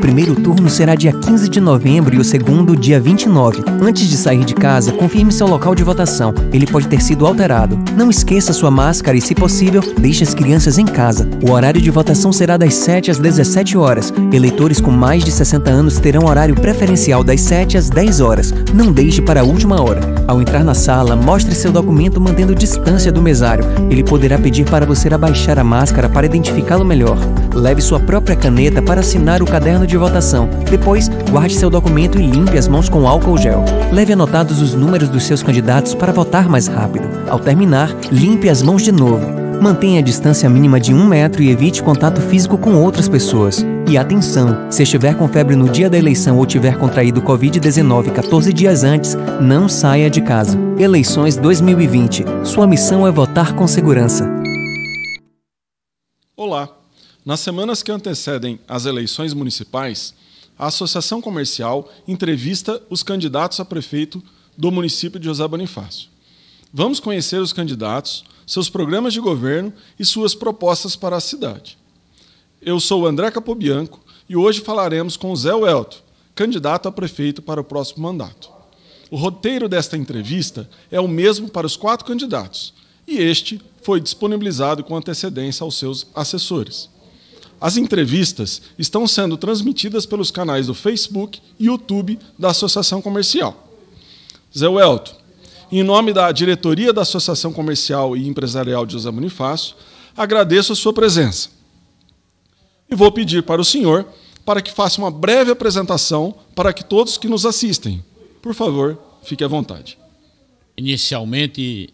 primeiro turno será dia 15 de novembro e o segundo dia 29. Antes de sair de casa, confirme seu local de votação. Ele pode ter sido alterado. Não esqueça sua máscara e, se possível, deixe as crianças em casa. O horário de votação será das 7 às 17 horas. Eleitores com mais de 60 anos terão horário preferencial das 7 às 10 horas. Não deixe para a última hora. Ao entrar na sala, mostre seu documento mantendo distância do mesário. Ele poderá pedir para você abaixar a máscara para identificá-lo melhor. Leve sua própria caneta para assinar o caderno de votação. Depois, guarde seu documento e limpe as mãos com álcool gel. Leve anotados os números dos seus candidatos para votar mais rápido. Ao terminar, limpe as mãos de novo. Mantenha a distância mínima de 1 metro e evite contato físico com outras pessoas. E atenção, se estiver com febre no dia da eleição ou tiver contraído Covid-19 14 dias antes, não saia de casa. Eleições 2020. Sua missão é votar com segurança. Olá! Nas semanas que antecedem as eleições municipais, a Associação Comercial entrevista os candidatos a prefeito do município de José Bonifácio. Vamos conhecer os candidatos, seus programas de governo e suas propostas para a cidade. Eu sou o André Capobianco e hoje falaremos com o Zé Welto, candidato a prefeito para o próximo mandato. O roteiro desta entrevista é o mesmo para os 4 candidatos e este foi disponibilizado com antecedência aos seus assessores. As entrevistas estão sendo transmitidas pelos canais do Facebook e YouTube da Associação Comercial. Zé Welto, em nome da diretoria da Associação Comercial e Empresarial de José Bonifácio, agradeço a sua presença. E vou pedir para o senhor para que faça uma breve apresentação para que todos que nos assistem. Por favor, fique à vontade. Inicialmente,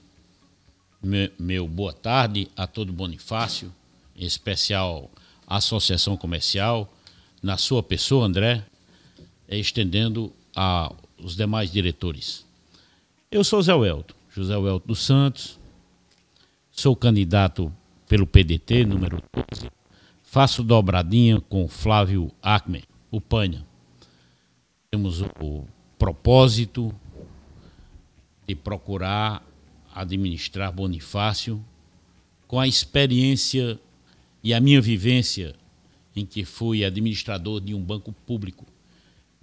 meu boa tarde a todo Bonifácio, em especial a Associação Comercial, na sua pessoa, André, estendendo aos demais diretores. Eu sou Zé Welto, José Welto dos Santos, sou candidato pelo PDT, número 12, faço dobradinha com Flávio Acme, o Panha. Temos o propósito de procurar administrar Bonifácio com a experiência e a minha vivência em que fui administrador de um banco público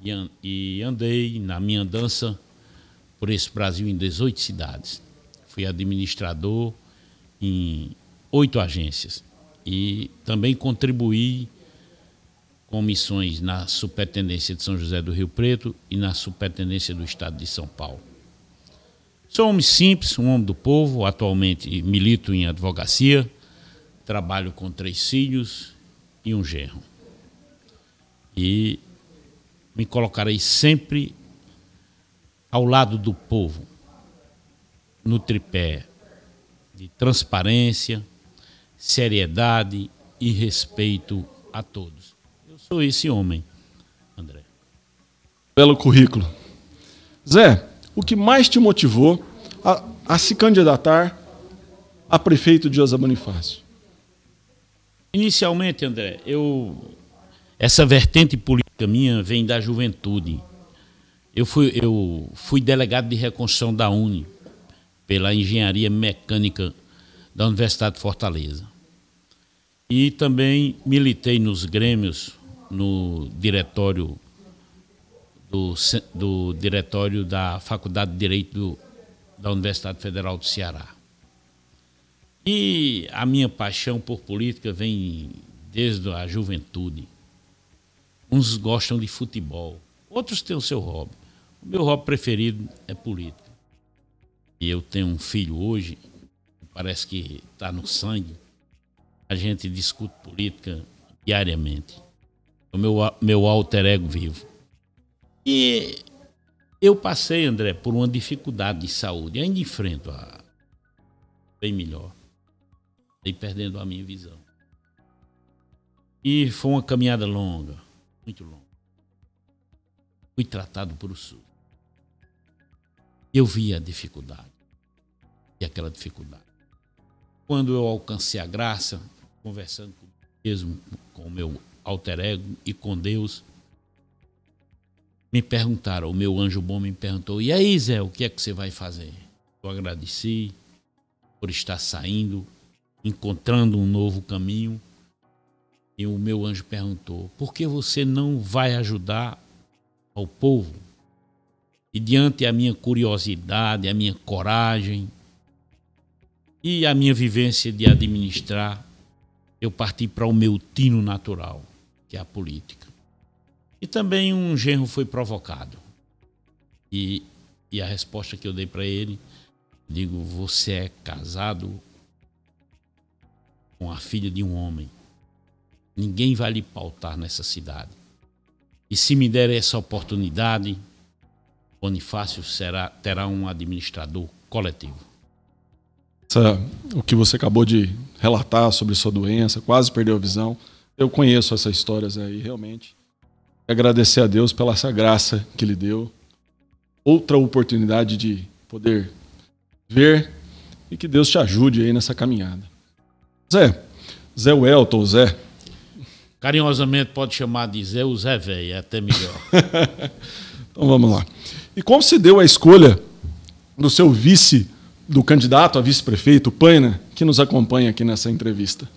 e andei na minha andança por esse Brasil em 18 cidades. Fui administrador em 8 agências e também contribuí com missões na Superintendência de São José do Rio Preto e na Superintendência do Estado de São Paulo. Sou um homem simples, um homem do povo, atualmente milito em advocacia, trabalho com 3 filhos e um genro. E me colocarei sempre ao lado do povo, no tripé de transparência, seriedade e respeito a todos. Eu sou esse homem, André. Belo currículo. Zé, o que mais te motivou a se candidatar a prefeito de José Bonifácio? Inicialmente, André, essa vertente política minha vem da juventude. Eu fui delegado de reconstrução da UNE, pela Engenharia Mecânica da Universidade de Fortaleza. E também militei nos grêmios, no diretório do diretório da Faculdade de Direito da Universidade Federal do Ceará. E a minha paixão por política vem desde a juventude. Uns gostam de futebol, outros têm o seu hobby. O meu hobby preferido é política. E eu tenho um filho hoje, parece que está no sangue. A gente discute política diariamente. É o meu alter ego vivo. E eu passei, André, por uma dificuldade de saúde. Ainda enfrento bem melhor. E perdendo a minha visão. E foi uma caminhada longa, muito longa. Fui tratado por o SUS. Eu vi a dificuldade. E aquela dificuldade. Quando eu alcancei a graça, conversando comigo mesmo, com o meu alter ego e com Deus, me perguntaram, o meu anjo bom me perguntou, e aí, Zé, o que é que você vai fazer? Eu agradeci por estar saindo, encontrando um novo caminho E o meu anjo perguntou: por que você não vai ajudar ao povo? E diante da minha curiosidade, a minha coragem e a minha vivência de administrar, eu parti para o meu tino natural, que é a política. E também um genro foi provocado. E a resposta que eu dei para ele, digo: você é casado com a filha de um homem. Ninguém vai lhe pautar nessa cidade. E se me der essa oportunidade, Bonifácio terá um administrador coletivo. O que você acabou de relatar sobre sua doença, quase perdeu a visão, eu conheço essas histórias aí, realmente. Agradecer a Deus pela essa graça que Ele deu. Outra oportunidade de poder ver e que Deus te ajude aí nessa caminhada. Zé Welton, Zé. Carinhosamente pode chamar de Zé o Zé Véio, é até melhor. Então vamos lá. E como se deu a escolha do seu vice, do candidato a vice-prefeito, Paina, que nos acompanha aqui nessa entrevista?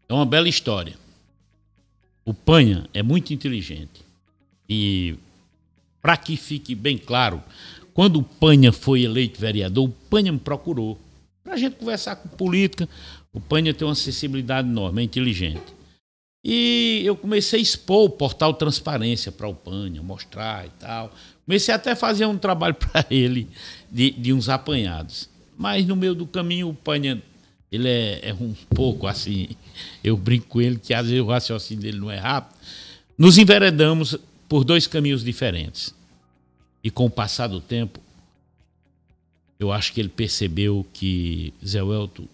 É uma bela história. O Panha é muito inteligente. E, para que fique bem claro, quando o Panha foi eleito vereador, o Panha me procurou para a gente conversar com política. O Panha tem uma sensibilidade enorme, é inteligente. E eu comecei a expor o portal Transparência para o Panha, mostrar e tal. Comecei até a fazer um trabalho para ele de uns apanhados. Mas no meio do caminho o Panha, ele é um pouco assim, eu brinco com ele que às vezes o raciocínio dele não é rápido. Nos enveredamos por dois caminhos diferentes. E com o passar do tempo, eu acho que ele percebeu que Zé Welton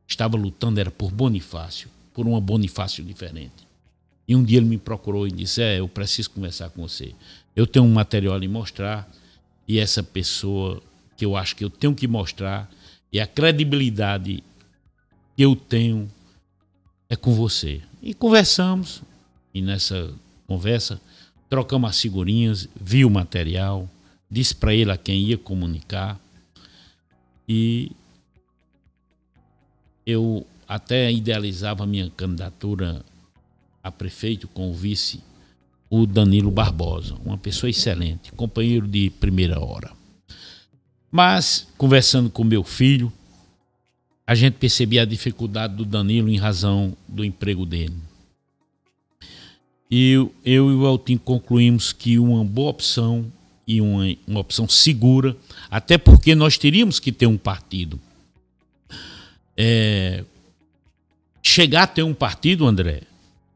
estava lutando era por Bonifácio, por uma Bonifácio diferente. E um dia ele me procurou e disse: eu preciso conversar com você. Eu tenho um material a lhe mostrar e essa pessoa que eu acho que eu tenho que mostrar e a credibilidade que eu tenho é com você. E conversamos, e nessa conversa trocamos as figurinhas, vi o material, disse para ele a quem ia comunicar e eu até idealizava a minha candidatura a prefeito com o vice, o Danilo Barbosa, uma pessoa excelente, companheiro de primeira hora. Mas, conversando com meu filho, a gente percebia a dificuldade do Danilo em razão do emprego dele. E eu e o Eltinho concluímos que uma boa opção e uma opção segura, até porque nós teríamos que ter um partido. Chegar a ter um partido, André,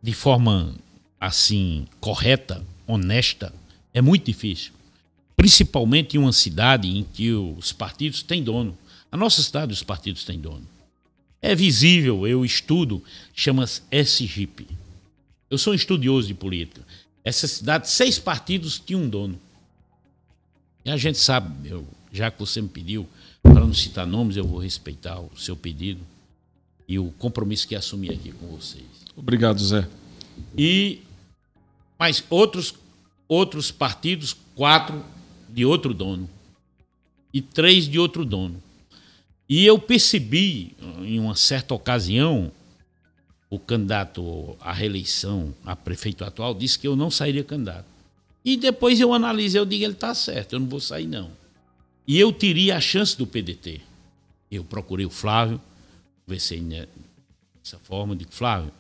de forma assim correta, honesta, é muito difícil. Principalmente em uma cidade em que os partidos têm dono. A nossa cidade, os partidos têm dono. É visível, eu estudo, chama-se SGIP. Eu sou um estudioso de política. Essa cidade, 6 partidos tinham um dono. E a gente sabe, já que você me pediu, para não citar nomes, eu vou respeitar o seu pedido e o compromisso que assumi aqui com vocês. Obrigado, Zé. Mas outros partidos, 4 de outro dono e 3 de outro dono. E eu percebi, em uma certa ocasião, o candidato à reeleição, a prefeito atual, disse que eu não sairia candidato. E depois eu analisei, eu digo, ele está certo, eu não vou sair não. E eu teria a chance do PDT. Eu procurei o Flávio, conversei dessa forma, digo: Flávio,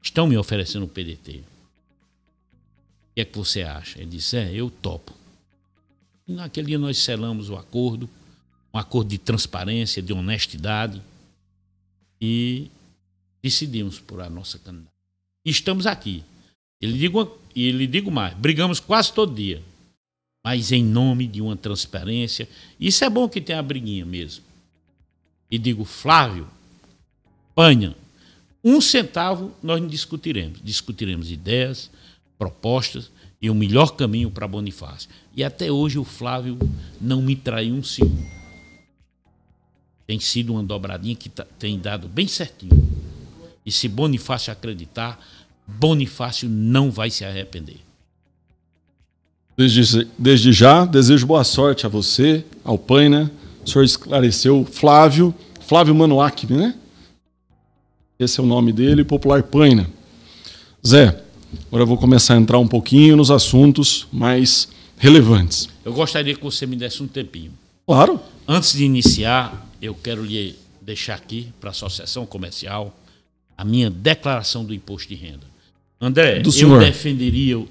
estão me oferecendo o PDT. O que é que você acha? Ele disse: eu topo. E naquele dia nós selamos o acordo, um acordo de transparência, de honestidade, e decidimos por a nossa candidata. E estamos aqui. E lhe digo mais, brigamos quase todo dia, mas em nome de uma transparência. Isso é bom que tenha a briguinha mesmo. E digo: Flávio, Panha, 1 centavo nós não discutiremos. Discutiremos ideias, propostas e o melhor caminho para Bonifácio. E até hoje o Flávio não me traiu um segundo. Tem sido uma dobradinha que tem dado bem certinho. E se Bonifácio acreditar, Bonifácio não vai se arrepender. Desde já, desejo boa sorte a você, ao Paina. O senhor esclareceu Flávio Manuac, né? Esse é o nome dele, popular Paina. Zé, agora eu vou começar a entrar um pouquinho nos assuntos mais relevantes. Eu gostaria que você me desse um tempinho. Claro. Antes de iniciar, eu quero lhe deixar aqui para a Associação Comercial a minha declaração do imposto de renda. André,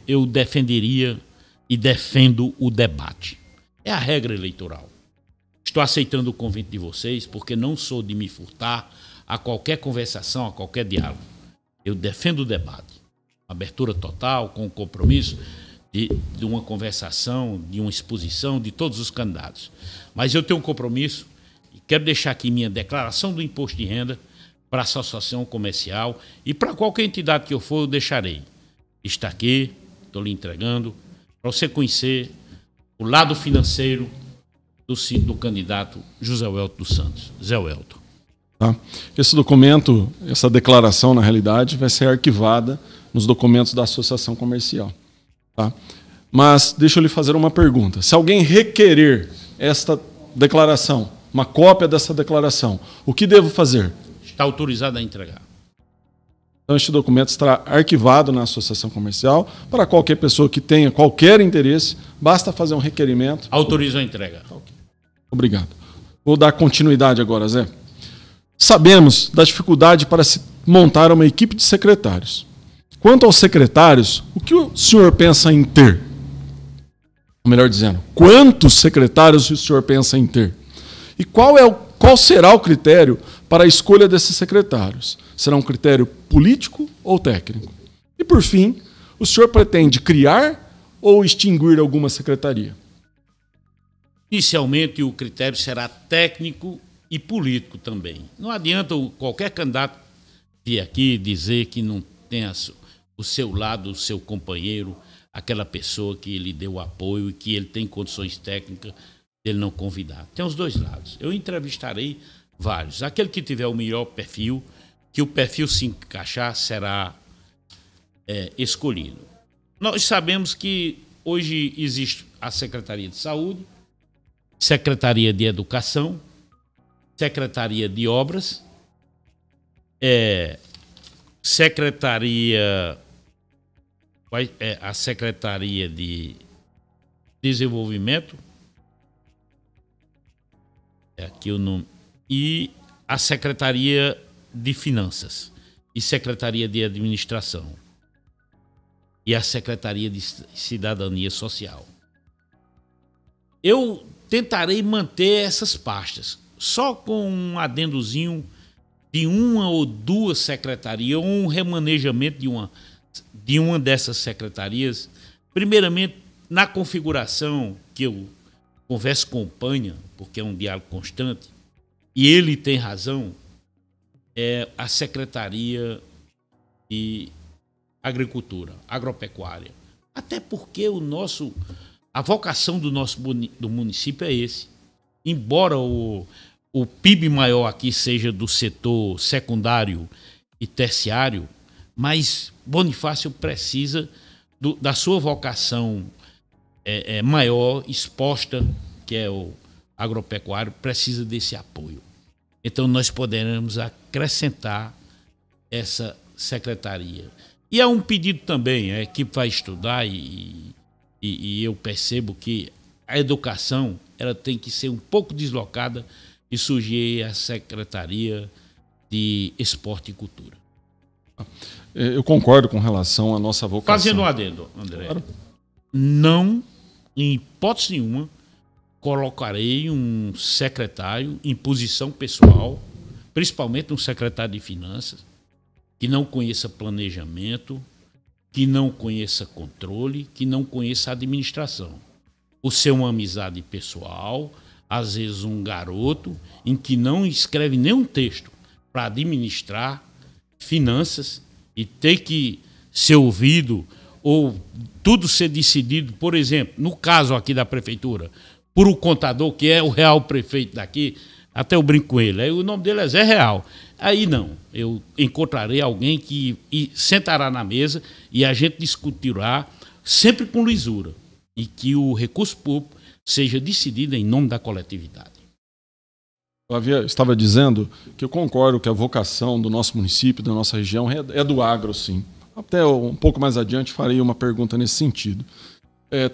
eu defenderia e defendo o debate. É a regra eleitoral. Estou aceitando o convite de vocês porque não sou de me furtar a qualquer conversação, a qualquer diálogo. Eu defendo o debate. Abertura total, com o compromisso de uma conversação, de uma exposição de todos os candidatos. Mas eu tenho um compromisso e quero deixar aqui minha declaração do imposto de renda para a Associação Comercial e para qualquer entidade que eu for, eu deixarei. Está aqui, estou lhe entregando, para você conhecer o lado financeiro do candidato José Welto dos Santos. Zé Welto. Tá? Esse documento, essa declaração, na realidade, vai ser arquivada nos documentos da Associação Comercial. Tá? Mas deixa eu lhe fazer uma pergunta. Se alguém requerer esta declaração, uma cópia dessa declaração, o que devo fazer? Está autorizado a entregar. Então, este documento estará arquivado na Associação Comercial para qualquer pessoa que tenha qualquer interesse, basta fazer um requerimento. Autorizo a entrega. Okay. Obrigado. Vou dar continuidade agora, Zé. Sabemos da dificuldade para se montar uma equipe de secretários. Quanto aos secretários, o que o senhor pensa em ter? Ou melhor dizendo, quantos secretários o senhor pensa em ter? E qual será o critério para a escolha desses secretários? Será um critério político ou técnico? E, por fim, o senhor pretende criar ou extinguir alguma secretaria? Inicialmente, o critério será técnico e político também. Não adianta qualquer candidato vir aqui dizer que não tem o seu lado, o seu companheiro, aquela pessoa que lhe deu apoio e que ele tem condições técnicas de ele não convidar. Tem os dois lados. Eu entrevistarei vários. Aquele que tiver o melhor perfil, que o perfil se encaixar, será escolhido. Nós sabemos que hoje existe a Secretaria de Saúde, Secretaria de Educação, Secretaria de Obras, a Secretaria de Desenvolvimento, aqui o nome, e a Secretaria de Finanças, e Secretaria de Administração, e a Secretaria de Cidadania Social. Eu tentarei manter essas pastas, só com um adendozinho de uma ou duas secretarias, ou um remanejamento de uma dessas secretarias, primeiramente na configuração que eu converso com o Panha, porque é um diálogo constante, e ele tem razão, é a Secretaria de Agricultura, Agropecuária. Até porque a vocação do município é esse. Embora o PIB maior aqui seja do setor secundário e terciário, mas Bonifácio precisa da sua vocação maior, exposta, que é o agropecuário, precisa desse apoio. Então, nós poderemos acrescentar essa secretaria. E há um pedido também, a equipe vai estudar e eu percebo que a educação ela tem que ser um pouco deslocada e surgir a Secretaria de Esporte e Cultura. Eu concordo com relação à nossa vocação. Fazendo um adendo, André. Claro. Não, em hipótese nenhuma, colocarei um secretário em posição pessoal, principalmente um secretário de Finanças, que não conheça planejamento, que não conheça controle, que não conheça administração. Por ser uma amizade pessoal, às vezes um garoto em que não escreve nenhum texto para administrar finanças e ter que ser ouvido ou tudo ser decidido, por exemplo, no caso aqui da prefeitura, por o contador, que é o real prefeito daqui, até eu brinco com ele, aí o nome dele é Zé Real. Aí não, eu encontrarei alguém que sentará na mesa e a gente discutirá sempre com lisura e que o recurso público seja decidido em nome da coletividade. Eu estava dizendo que eu concordo que a vocação do nosso município, da nossa região, é do agro, sim. Até um pouco mais adiante farei uma pergunta nesse sentido.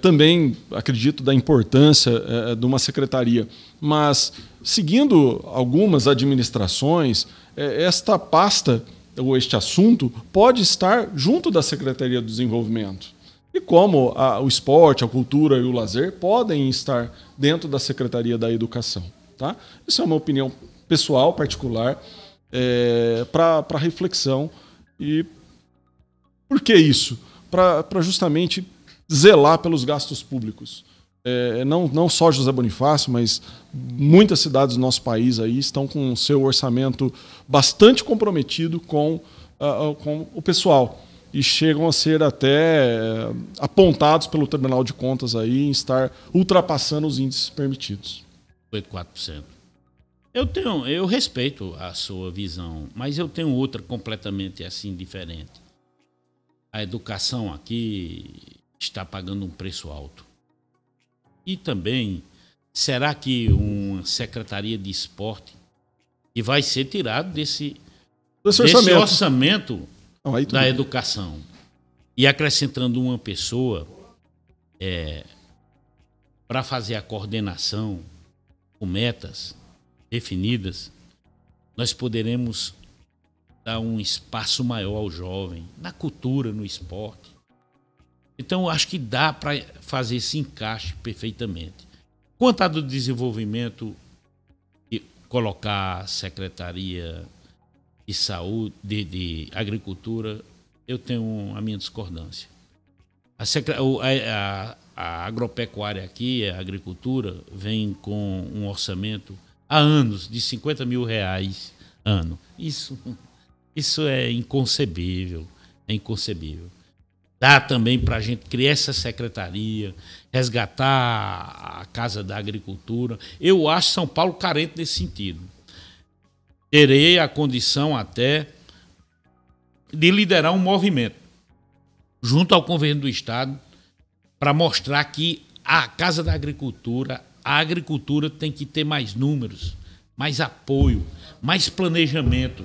Também acredito da importância de uma secretaria, mas seguindo algumas administrações, esta pasta ou este assunto pode estar junto da Secretaria do Desenvolvimento. E como o esporte, a cultura e o lazer podem estar dentro da Secretaria da Educação. Tá? Isso é uma opinião pessoal, particular, para reflexão. E por que isso? Para justamente zelar pelos gastos públicos. Não só José Bonifácio, mas muitas cidades do nosso país aí estão com o seu orçamento bastante comprometido com o pessoal e chegam a ser até apontados pelo Tribunal de Contas aí em estar ultrapassando os índices permitidos. 4%. Eu respeito a sua visão, mas eu tenho outra completamente assim diferente. A educação aqui está pagando um preço alto. E também, será que uma secretaria de esporte que vai ser tirado desse orçamento da educação e acrescentando uma pessoa para fazer a coordenação com metas definidas, nós poderemos dar um espaço maior ao jovem, na cultura, no esporte. Então, eu acho que dá para fazer esse encaixe perfeitamente. Quanto ao desenvolvimento, colocar a Secretaria de Saúde, de Agricultura, eu tenho a minha discordância. A agropecuária aqui, a agricultura, vem com um orçamento há anos de R$50 mil ano. Isso é inconcebível, Dá também para a gente criar essa secretaria, resgatar a Casa da Agricultura. Eu acho São Paulo carente nesse sentido. Terei a condição até de liderar um movimento junto ao governo do Estado para mostrar que a Casa da Agricultura, a agricultura tem que ter mais números, mais apoio, mais planejamento,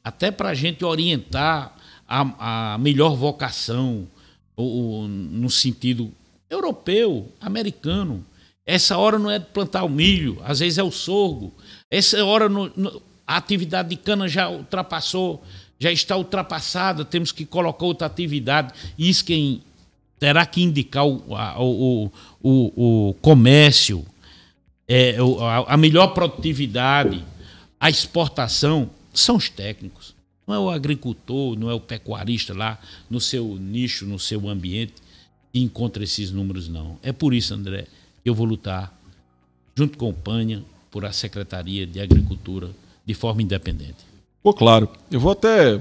até para a gente orientar a melhor vocação, no sentido europeu, americano. Essa hora não é de plantar o milho, às vezes é o sorgo. Essa hora a atividade de cana já está ultrapassada, temos que colocar outra atividade. Isso quem terá que indicar o comércio, a melhor produtividade, a exportação, são os técnicos. Não é o agricultor, não é o pecuarista lá no seu nicho, no seu ambiente, que encontra esses números, não. É por isso, André, que eu vou lutar, junto com o Panha, por a Secretaria de Agricultura de forma independente. Claro. Eu vou até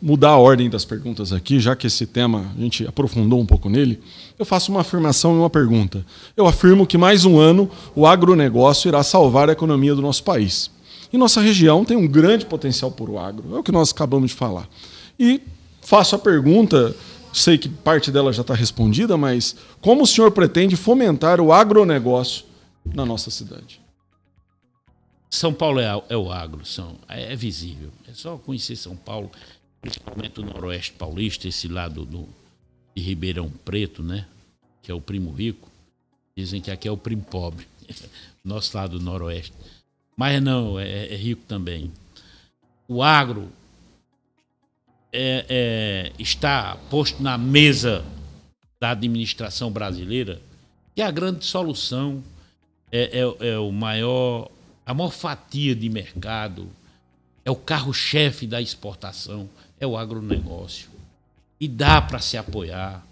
mudar a ordem das perguntas aqui, já que esse tema a gente aprofundou um pouco nele. Eu faço uma afirmação e uma pergunta. Eu afirmo que mais um ano o agronegócio irá salvar a economia do nosso país. E nossa região tem um grande potencial para o agro, é o que nós acabamos de falar. E faço a pergunta, sei que parte dela já está respondida, mas como o senhor pretende fomentar o agronegócio na nossa cidade? São Paulo é o agro, é visível. É só conhecer São Paulo, principalmente o Noroeste Paulista, esse lado de Ribeirão Preto, né? Que é o primo rico. Dizem que aqui é o primo pobre, nosso lado do Noroeste. Mas não, é rico também. O agro está posto na mesa da administração brasileira, que é a grande solução, a maior fatia de mercado, é o carro-chefe da exportação, é o agronegócio. E dá para se apoiar,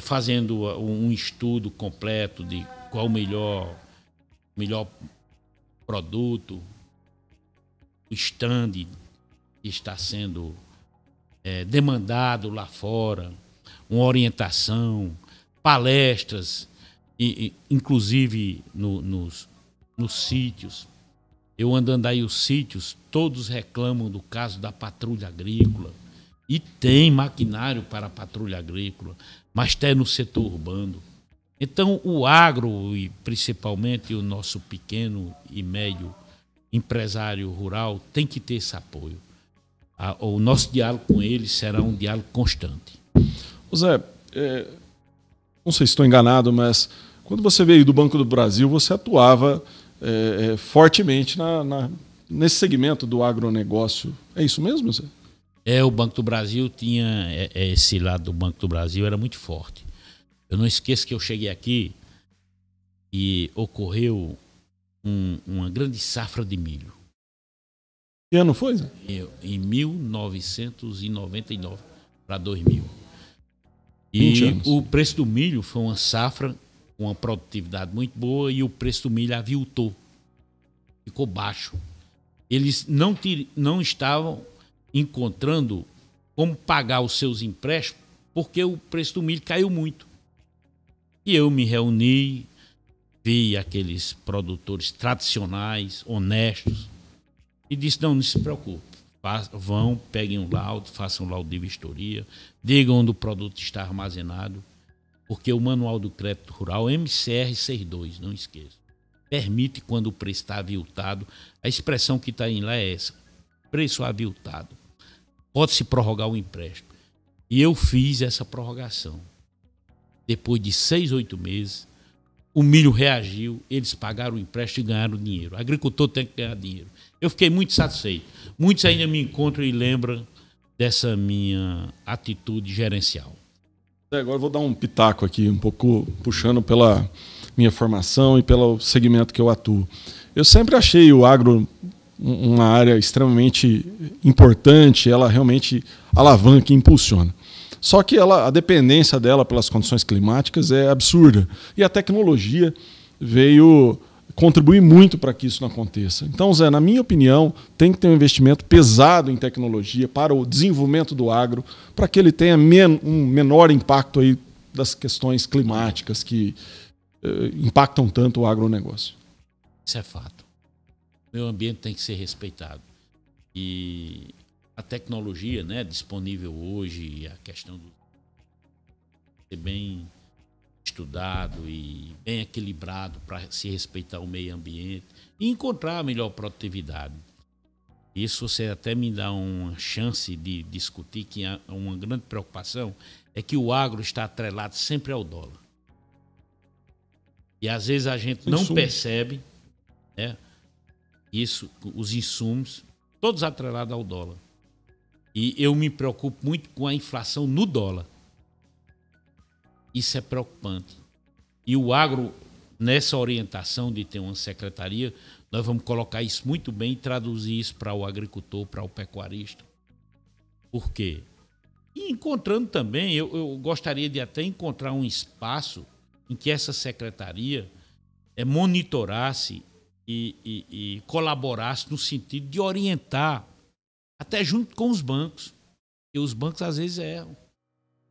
fazendo um estudo completo de qual o melhor produto, o stand que está sendo demandado lá fora, uma orientação, palestras, inclusive nos sítios. Eu andando aí os sítios, todos reclamam do caso da patrulha agrícola. E tem maquinário para a patrulha agrícola, mas até no setor urbano. Então, o agro, e principalmente o nosso pequeno e médio empresário rural, tem que ter esse apoio. o nosso diálogo com eles será um diálogo constante. Zé, não sei se estou enganado, mas quando você veio do Banco do Brasil, você atuava fortemente nesse segmento do agronegócio. É isso mesmo, Zé? O Banco do Brasil tinha... esse lado do Banco do Brasil era muito forte. Eu não esqueço que eu cheguei aqui e ocorreu uma grande safra de milho. Que ano foi, Zé? Em 1999 para 2000. 20 E anos. o preço do milho foi uma safra com uma produtividade muito boa e o preço do milho aviltou. Ficou baixo. Eles não estavam encontrando como pagar os seus empréstimos porque o preço do milho caiu muito. E eu me reuni, vi aqueles produtores tradicionais, honestos, e disse, não se preocupe, vão, peguem um laudo, façam um laudo de vistoria, digam onde o produto está armazenado, porque o Manual do Crédito Rural, MCR 62, não esqueça, permite, quando o preço está aviltado, a expressão que está em lá é essa, preço aviltado, pode-se prorrogar o empréstimo. E eu fiz essa prorrogação. Depois de 6, 8 meses, o milho reagiu, eles pagaram o empréstimo e ganharam dinheiro. O agricultor tem que ganhar dinheiro. Eu fiquei muito satisfeito. Muitos ainda me encontram e lembram dessa minha atitude gerencial. Agora eu vou dar um pitaco aqui, um pouco puxando pela minha formação e pelo segmento que eu atuo. Eu sempre achei o agro uma área extremamente importante, ela realmente alavanca e impulsiona. Só que a dependência dela pelas condições climáticas é absurda. E a tecnologia veio contribuir muito para que isso não aconteça. Então, Zé, na minha opinião, tem que ter um investimento pesado em tecnologia para o desenvolvimento do agro, para que ele tenha um menor impacto aí das questões climáticas que impactam tanto o agronegócio. Isso é fato. O meio ambiente tem que ser respeitado. E a tecnologia, né, disponível hoje, a questão do ser bem estudado e bem equilibrado para se respeitar o meio ambiente e encontrar a melhor produtividade. Isso você até me dá uma chance de discutir que uma grande preocupação é que o agro está atrelado sempre ao dólar. E às vezes a gente não percebe, né, isso, os insumos, todos atrelados ao dólar. E eu me preocupo muito com a inflação no dólar. Isso é preocupante. E o agro, nessa orientação de ter uma secretaria, nós vamos colocar isso muito bem e traduzir isso para o agricultor, para o pecuarista. Por quê? E encontrando também, eu gostaria de até encontrar um espaço em que essa secretaria monitorasse e colaborasse no sentido de orientar, até junto com os bancos. E os bancos às vezes erram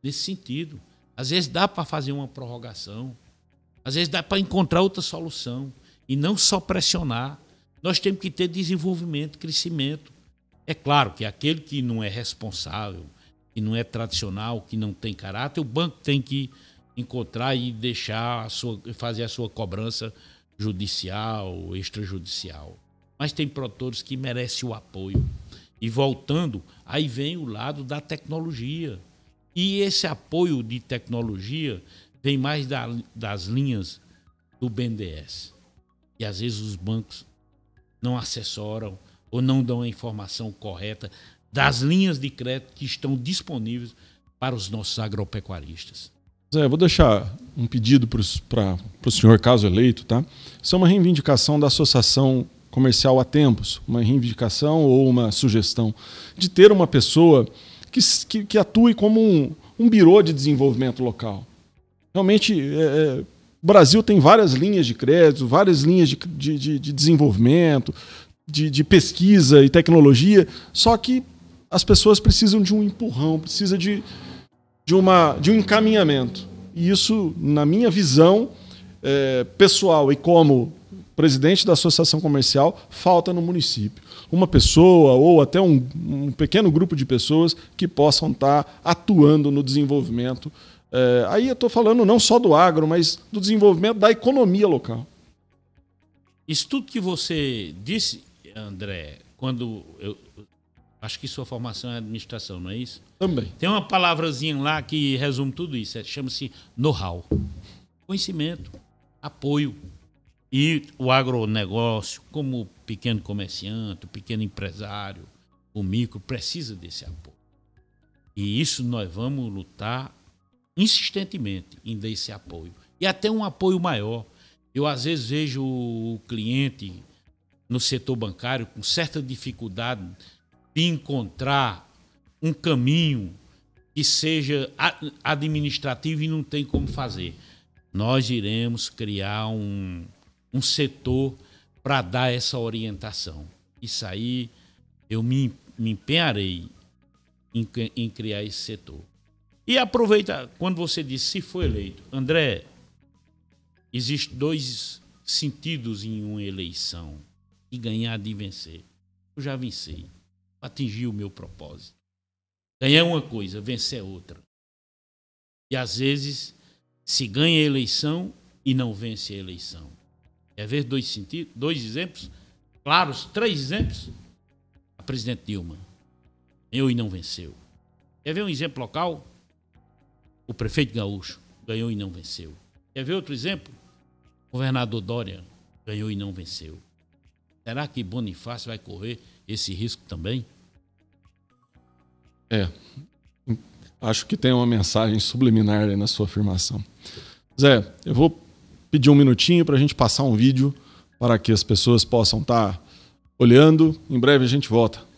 nesse sentido. Às vezes dá para fazer uma prorrogação, às vezes dá para encontrar outra solução e não só pressionar. Nós temos que ter desenvolvimento, crescimento. É claro que aquele que não é responsável, que não é tradicional, que não tem caráter, o banco tem que encontrar e deixar fazer a sua cobrança judicial, extrajudicial. Mas tem produtores que merecem o apoio. E voltando, aí vem o lado da tecnologia. E esse apoio de tecnologia vem mais das linhas do BNDES. E às vezes os bancos não assessoram ou não dão a informação correta das linhas de crédito que estão disponíveis para os nossos agropecuaristas. Zé, vou deixar um pedido para o senhor, caso eleito, tá? Isso é uma reivindicação da Associação Comercial há tempos, uma reivindicação ou uma sugestão de ter uma pessoa que atue como um birô de desenvolvimento local. Realmente, o Brasil tem várias linhas de crédito, várias linhas de desenvolvimento, de pesquisa e tecnologia, só que as pessoas precisam de um empurrão, precisam de um encaminhamento. E isso, na minha visão pessoal e como presidente da Associação Comercial, falta no município. Uma pessoa ou até um pequeno grupo de pessoas que possam estar atuando no desenvolvimento. Aí eu estou falando não só do agro, mas do desenvolvimento da economia local. Isso tudo que você disse, André, quando Acho que sua formação é administração, não é isso? Também. Tem uma palavrazinha lá que resume tudo isso. Chama-se know-how. Conhecimento, apoio. E o agronegócio, como o pequeno comerciante, o pequeno empresário, o micro, precisa desse apoio. E isso nós vamos lutar insistentemente em dar esse apoio. E até um apoio maior. Eu, às vezes, vejo o cliente no setor bancário com certa dificuldade de encontrar um caminho que seja administrativo e não tem como fazer. Nós iremos criar um setor para dar essa orientação. Isso aí eu me empenharei em criar esse setor. E aproveita, quando você disse se for eleito, André, existem 2 sentidos em uma eleição: e ganhar de vencer. Eu já venci, atingi o meu propósito. Ganhar uma coisa, vencer outra. E às vezes se ganha a eleição e não vence a eleição. Quer ver 2 sentidos, 2 exemplos? Claros, 3 exemplos? A presidente Dilma ganhou e não venceu. Quer ver um exemplo local? O prefeito Gaúcho ganhou e não venceu. Quer ver outro exemplo? O governador Dória ganhou e não venceu. Será que Bonifácio vai correr esse risco também? Acho que tem uma mensagem subliminar aí na sua afirmação. Zé, eu vou pedir um minutinho para a gente passar um vídeo para que as pessoas possam estar olhando. Em breve a gente volta.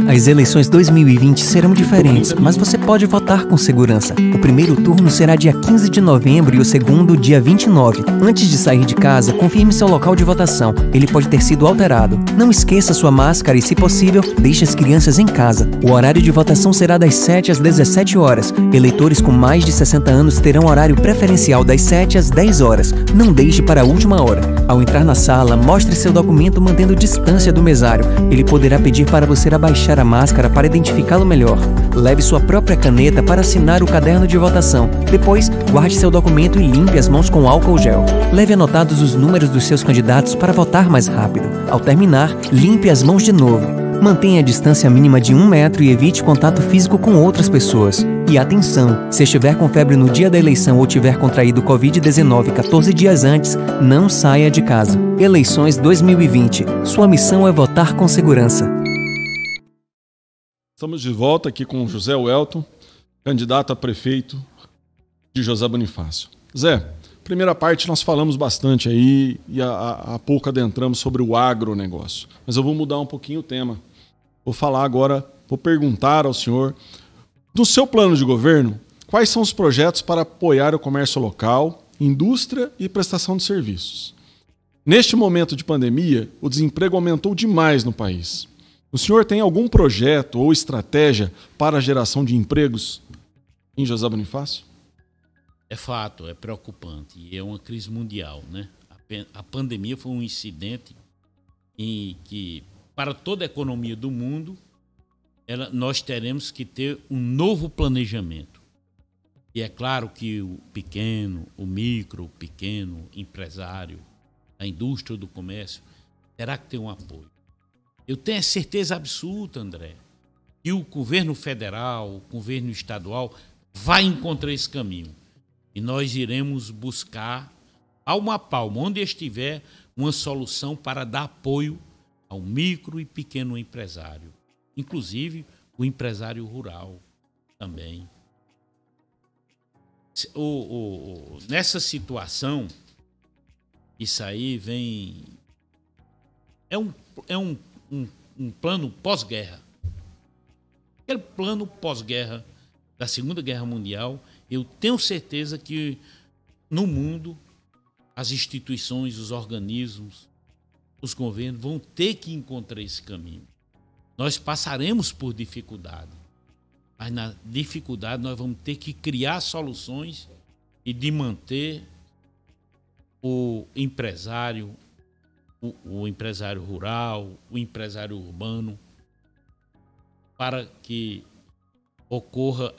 As eleições 2020 serão diferentes, mas você pode votar com segurança. O primeiro turno será dia 15 de novembro e o segundo dia 29. Antes de sair de casa, confirme seu local de votação. Ele pode ter sido alterado. Não esqueça sua máscara e, se possível, deixe as crianças em casa. O horário de votação será das 7 às 17 horas. Eleitores com mais de 60 anos terão horário preferencial das 7 às 10 horas. Não deixe para a última hora. Ao entrar na sala, mostre seu documento mantendo distância do mesário. Ele poderá pedir para você abaixar a máscara para identificá-lo melhor. Leve sua própria caneta para assinar o caderno de votação. Depois, guarde seu documento e limpe as mãos com álcool gel. Leve anotados os números dos seus candidatos para votar mais rápido. Ao terminar, limpe as mãos de novo. Mantenha a distância mínima de 1 metro e evite contato físico com outras pessoas. E atenção, se estiver com febre no dia da eleição ou tiver contraído Covid-19 14 dias antes, não saia de casa. Eleições 2020. Sua missão é votar com segurança. Estamos de volta aqui com o José Welton, candidato a prefeito de José Bonifácio. Zé, primeira parte nós falamos bastante aí e há pouco adentramos sobre o agronegócio. Mas eu vou mudar um pouquinho o tema. Vou falar agora, vou perguntar ao senhor, no seu plano de governo, quais são os projetos para apoiar o comércio local, indústria e prestação de serviços? Neste momento de pandemia, o desemprego aumentou demais no país. O senhor tem algum projeto ou estratégia para a geração de empregos em José Bonifácio? É fato, é preocupante e é uma crise mundial, né? A pandemia foi um incidente em que, para toda a economia do mundo, nós teremos que ter um novo planejamento. E é claro que o pequeno, o micro, o pequeno empresário, a indústria do comércio, terá que ter um apoio. Eu tenho a certeza absoluta, André, que o governo federal, o governo estadual vai encontrar esse caminho. E nós iremos buscar, palmo a palmo, onde estiver, uma solução para dar apoio ao micro e pequeno empresário. Inclusive o empresário rural também. Nessa situação, isso aí vem... É um plano pós-guerra. Aquele plano pós-guerra da Segunda Guerra Mundial, eu tenho certeza que no mundo as instituições, os organismos, os governos vão ter que encontrar esse caminho. Nós passaremos por dificuldade, mas na dificuldade nós vamos ter que criar soluções e de manter o empresário, o empresário rural, o empresário urbano, para que ocorra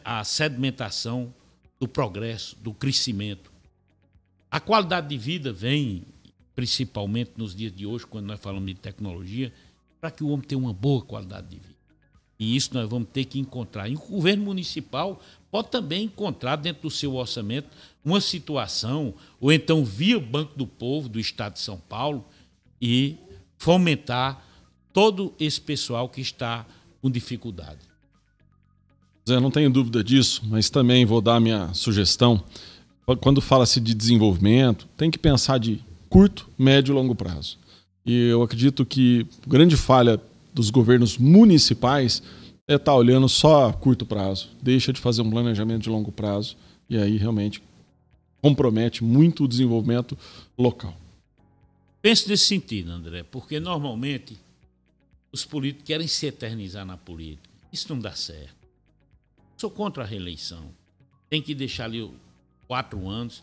a sedimentação do progresso, do crescimento. A qualidade de vida vem principalmente nos dias de hoje, quando nós falamos de tecnologia, para que o homem tenha uma boa qualidade de vida. E isso nós vamos ter que encontrar. E o governo municipal pode também encontrar dentro do seu orçamento uma situação, ou então via Banco do Povo do Estado de São Paulo, e fomentar todo esse pessoal que está com dificuldade. Zé, não tenho dúvida disso, mas também vou dar a minha sugestão. Quando fala-se de desenvolvimento, tem que pensar de curto, médio e longo prazo. E eu acredito que a grande falha dos governos municipais é estar olhando só a curto prazo. Deixa de fazer um planejamento de longo prazo e aí realmente compromete muito o desenvolvimento local. Penso nesse sentido, André, porque normalmente os políticos querem se eternizar na política. Isso não dá certo. Sou contra a reeleição. Tem que deixar ali 4 anos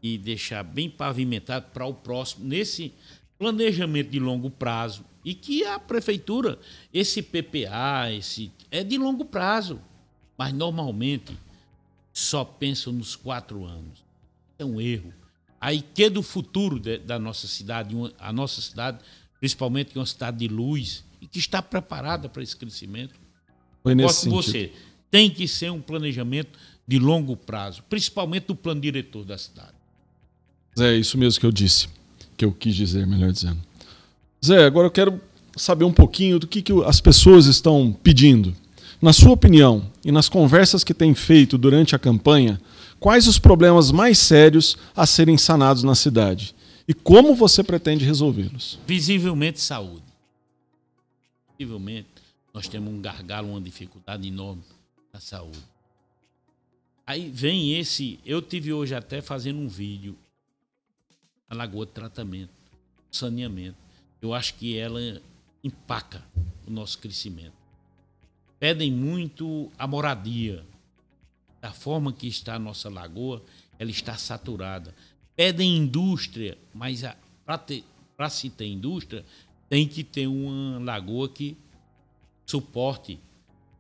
e deixar bem pavimentado para o próximo, nesse planejamento de longo prazo. E que a prefeitura, esse PPA, é de longo prazo. Mas normalmente só pensam nos 4 anos. É um erro. Aí que do futuro da nossa cidade, a nossa cidade, principalmente que é uma cidade de luz e que está preparada para esse crescimento. Nesse você tem que ser um planejamento de longo prazo, principalmente do plano diretor da cidade. Zé, é isso mesmo que eu disse, que eu quis dizer, melhor dizendo. Zé, agora eu quero saber um pouquinho do que as pessoas estão pedindo. Na sua opinião e nas conversas que tem feito durante a campanha, quais os problemas mais sérios a serem sanados na cidade? E como você pretende resolvê-los? Visivelmente, saúde. Visivelmente, nós temos um gargalo, uma dificuldade enorme na saúde. Aí vem eu tive hoje até fazendo um vídeo na Lagoa de Tratamento, saneamento. Eu acho que ela empaca o nosso crescimento. Pedem muito a moradia. Da forma que está a nossa lagoa, ela está saturada. Pedem indústria, mas para se ter indústria, tem que ter uma lagoa que suporte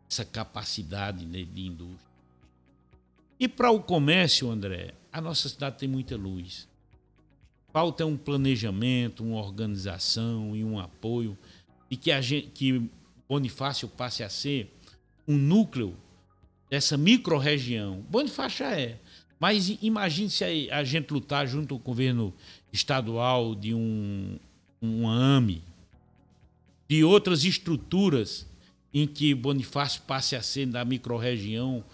essa capacidade de indústria. E para o comércio, André, a nossa cidade tem muita luz. Falta um planejamento, uma organização e um apoio, e que Bonifácio passe a ser um núcleo dessa micro-região. Bonifácio já é. Mas imagine se a gente lutar junto com o governo estadual de um AME, de outras estruturas em que Bonifácio passe a ser da micro-região,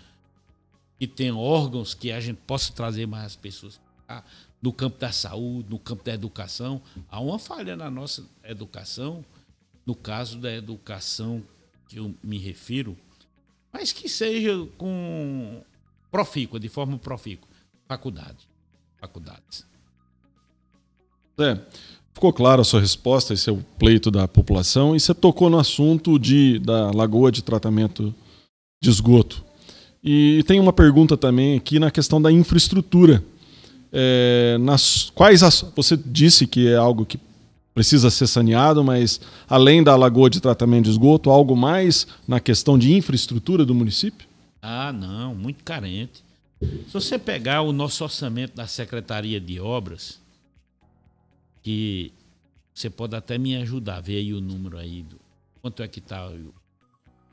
que tem órgãos que a gente possa trazer mais as pessoas no campo da saúde, no campo da educação. Há uma falha na nossa educação, no caso da educação que eu me refiro, mas que seja com profícua, de forma profícua. Faculdades. Ficou clara a sua resposta, esse é o pleito da população, e você tocou no assunto da lagoa de tratamento de esgoto. E tem uma pergunta também aqui na questão da infraestrutura. Você disse que é algo que precisa ser saneado, mas além da lagoa de tratamento de esgoto, algo mais na questão de infraestrutura do município? Ah, não, muito carente. Se você pegar o nosso orçamento da Secretaria de Obras, que você pode até me ajudar, ver aí o número aí, quanto é que está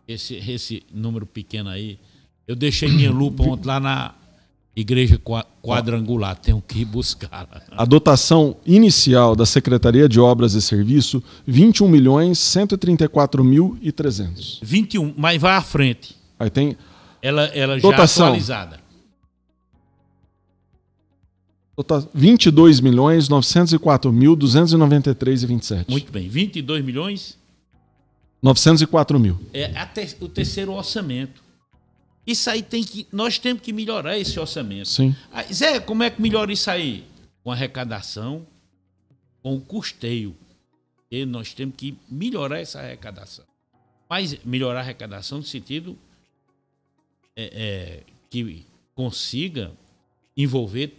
esse número pequeno aí. Eu deixei minha lupa ontem lá na Igreja Quadrangular, tenho que ir buscar. A dotação inicial da Secretaria de Obras e Serviço, 21.134.300. 21, mas vai à frente. Aí tem ela dotação. Já atualizada. 22.904.293,27. Muito bem, 22 milhões? 904 mil. É o terceiro orçamento. Isso aí nós temos que melhorar esse orçamento. Sim. Zé, como é que melhora isso aí? Com arrecadação, com o custeio. E nós temos que melhorar essa arrecadação. Mas melhorar a arrecadação no sentido que consiga envolver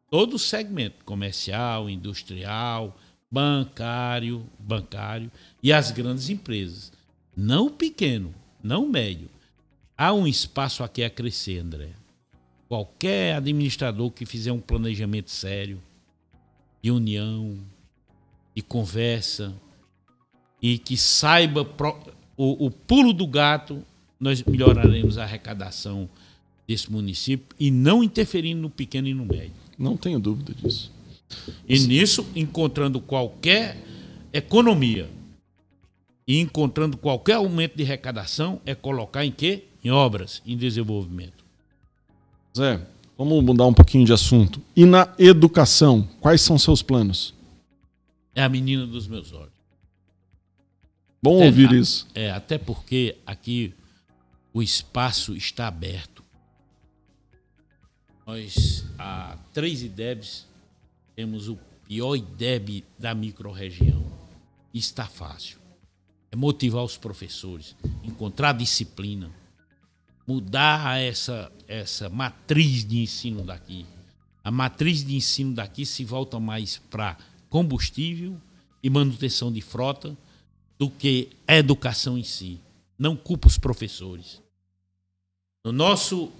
todo o segmento comercial, industrial, bancário e as grandes empresas. Não o pequeno, não o médio. Há um espaço aqui a crescer, André. Qualquer administrador que fizer um planejamento sério, de união, de conversa e que saiba o pulo do gato, nós melhoraremos a arrecadação desse município e não interferindo no pequeno e no médio. Não tenho dúvida disso. E nisso, encontrando qualquer economia e encontrando qualquer aumento de arrecadação, é colocar em quê? Em obras, em desenvolvimento. Zé, vamos mudar um pouquinho de assunto. E na educação, quais são seus planos? É a menina dos meus olhos. Bom ouvir isso. Até porque aqui o espaço está aberto. Nós, há 3 IDEBs, temos o pior IDEB da microrregião. Está fácil. É motivar os professores, encontrar disciplina, mudar essa matriz de ensino daqui. A matriz de ensino daqui se volta mais para combustível e manutenção de frota do que a educação em si. Não culpa os professores. No nosso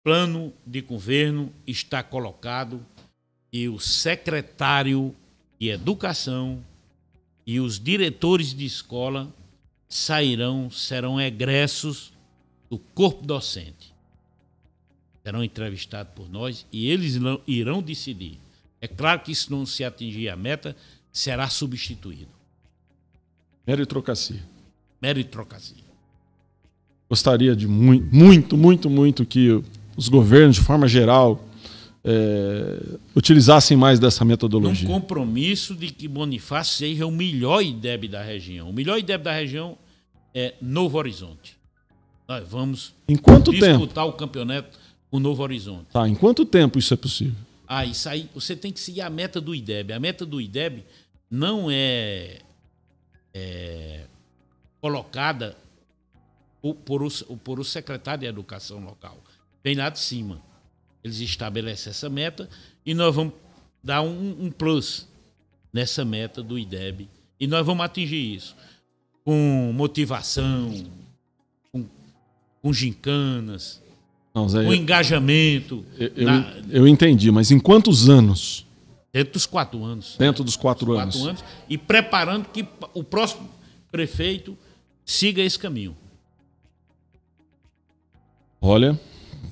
plano de governo está colocado que o secretário de Educação e os diretores de escola serão egressos do corpo docente. Serão entrevistados por nós e eles irão decidir. É claro que se não se atingir a meta, será substituído. Meritocracia. Meritocracia. Gostaria de muito que os governos, de forma geral, utilizassem mais dessa metodologia. Num compromisso de que Bonifácio seja o melhor IDEB da região. O melhor IDEB da região é Novo Horizonte. Nós vamos disputar o campeonato com Novo Horizonte. Tá, em quanto tempo isso é possível? Isso aí, você tem que seguir a meta do IDEB. A meta do IDEB não é colocada por o secretário de Educação local. Vem lá de cima. Eles estabelecem essa meta e nós vamos dar um plus nessa meta do IDEB. E nós vamos atingir isso com motivação, com gincanas, com engajamento. Eu entendi, mas em quantos anos? Dentro dos 4 anos. Dentro dos 4 anos. 4 anos. E preparando que o próximo prefeito siga esse caminho. Olha,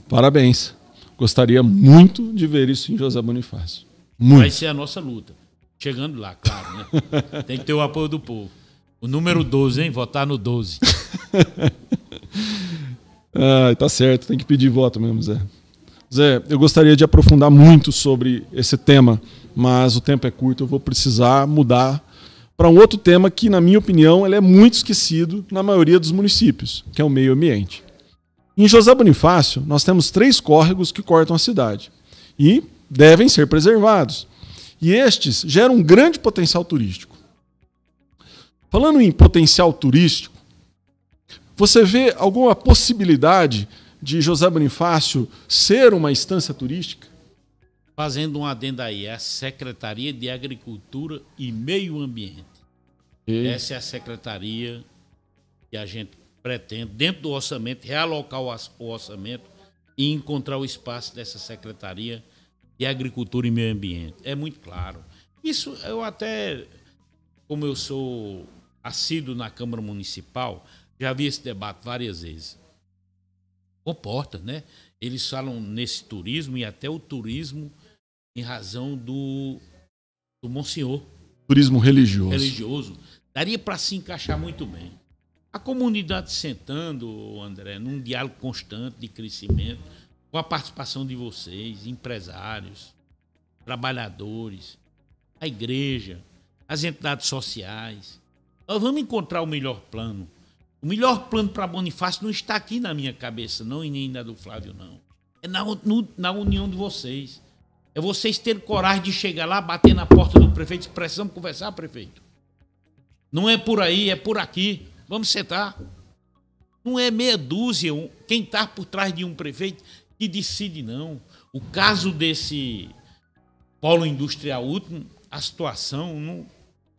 parabéns. Gostaria muito de ver isso em José Bonifácio. Muito. Vai ser a nossa luta. Chegando lá, claro, né? Tem que ter o apoio do povo. O número 12, hein? Votar no 12. Tá certo. Tem que pedir voto mesmo, Zé. Zé, eu gostaria de aprofundar muito sobre esse tema, mas o tempo é curto. Eu vou precisar mudar para um outro tema que, na minha opinião, ele é muito esquecido na maioria dos municípios, que é o meio ambiente. Em José Bonifácio, nós temos 3 córregos que cortam a cidade e devem ser preservados. E estes geram um grande potencial turístico. Falando em potencial turístico, você vê alguma possibilidade de José Bonifácio ser uma estância turística? Fazendo um adendo aí, é a Secretaria de Agricultura e Meio Ambiente. Essa é a secretaria que a gente pretende, dentro do orçamento, realocar o orçamento e encontrar o espaço dessa Secretaria de Agricultura e Meio Ambiente. É muito claro. Isso eu até, como eu sou assíduo na Câmara Municipal, já vi esse debate várias vezes. Comporta, né? Eles falam nesse turismo e até o turismo em razão do Monsenhor. Turismo religioso. Religioso. Daria para se encaixar muito bem. A comunidade sentando, André, num diálogo constante de crescimento, com a participação de vocês, empresários, trabalhadores, a igreja, as entidades sociais. Nós vamos encontrar o melhor plano. O melhor plano para Bonifácio não está aqui na minha cabeça, não, e nem na do Flávio, não. É na união de vocês. É vocês terem coragem de chegar lá, bater na porta do prefeito, precisamos conversar, prefeito. Não é por aí, é por aqui. Vamos sentar. Não é meia dúzia quem está por trás de um prefeito que decide, não. O caso desse polo industrial último, a situação, não,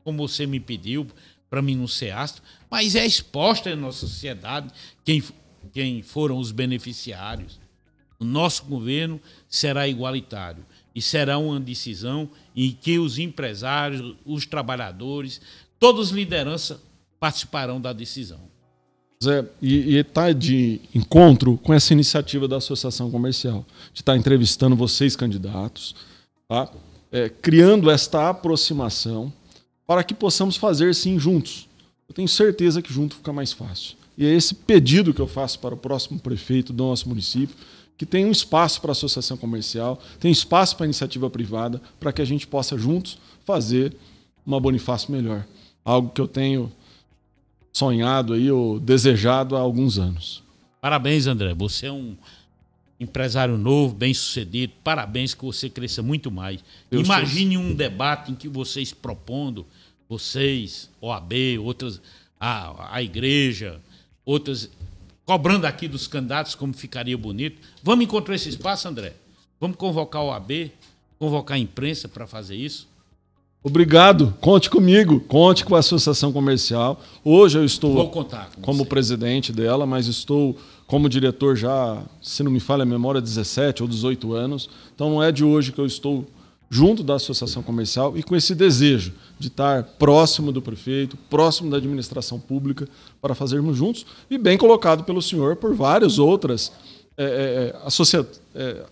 como você me pediu, para mim não ser astro, mas é exposta na nossa sociedade quem foram os beneficiários. O nosso governo será igualitário. e será uma decisão em que os empresários, os trabalhadores, todas as lideranças participarão da decisão. Zé, e está de encontro com essa iniciativa da Associação Comercial, de estar entrevistando vocês, candidatos, tá? Criando esta aproximação para que possamos fazer, sim, juntos. Eu tenho certeza que junto fica mais fácil. E é esse pedido que eu faço para o próximo prefeito do nosso município, que tem um espaço para a associação comercial, tem espaço para a iniciativa privada, para que a gente possa juntos fazer uma Bonifácio melhor. Algo que eu tenho sonhado aí, ou desejado há alguns anos. Parabéns, André. Você é um empresário novo, bem-sucedido. Parabéns, que você cresça muito mais. Imagine um debate em que vocês propondo, vocês, OAB, outras, a igreja, outras, cobrando aqui dos candidatos como ficaria bonito. Vamos encontrar esse espaço, André? Vamos convocar a OAB, convocar a imprensa para fazer isso? Obrigado, conte comigo, conte com a Associação Comercial. Hoje eu estou como presidente dela, mas estou como diretor já, se não me falha a memória, 17 ou 18 anos. Então não é de hoje que eu estou junto da Associação Comercial e com esse desejo de estar próximo do prefeito, próximo da administração pública, para fazermos juntos, e bem colocado pelo senhor por várias outras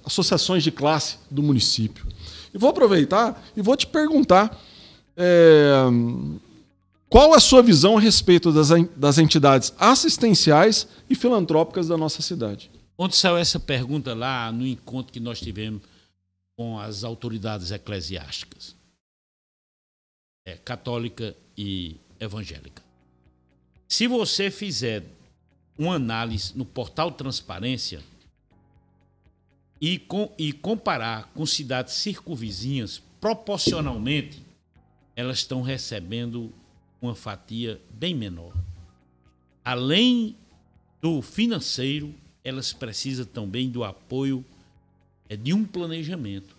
associações de classe do município. E vou aproveitar e vou te perguntar qual a sua visão a respeito das entidades assistenciais e filantrópicas da nossa cidade. Onde saiu essa pergunta lá no encontro que nós tivemos com as autoridades eclesiásticas, católica e evangélica. Se você fizer uma análise no portal Transparência e comparar com cidades circunvizinhas, proporcionalmente, elas estão recebendo uma fatia bem menor. Além do financeiro, elas precisam também do apoio de um planejamento,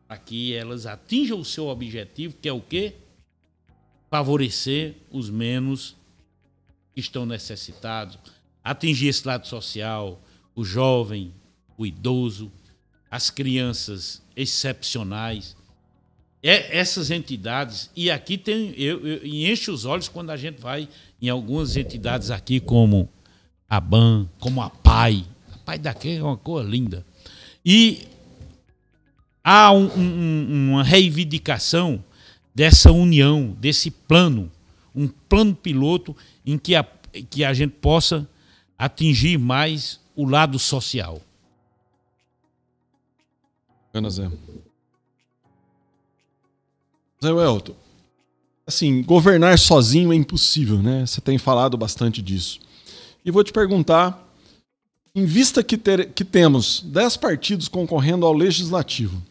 para que elas atinjam o seu objetivo, que é o quê? Favorecer os menos que estão necessitados, atingir esse lado social, o jovem, o idoso, as crianças excepcionais. Essas entidades, e aqui tem, enche os olhos quando a gente vai em algumas entidades aqui, como a BAN, como a PAI. A PAI daqui é uma coisa linda. E há uma reivindicação dessa união, desse plano, um plano piloto em que a gente possa atingir mais o lado social. Ana Zé. Zé Welton, assim, governar sozinho é impossível, né? Você tem falado bastante disso. E vou te perguntar, em vista que temos 10 partidos concorrendo ao Legislativo,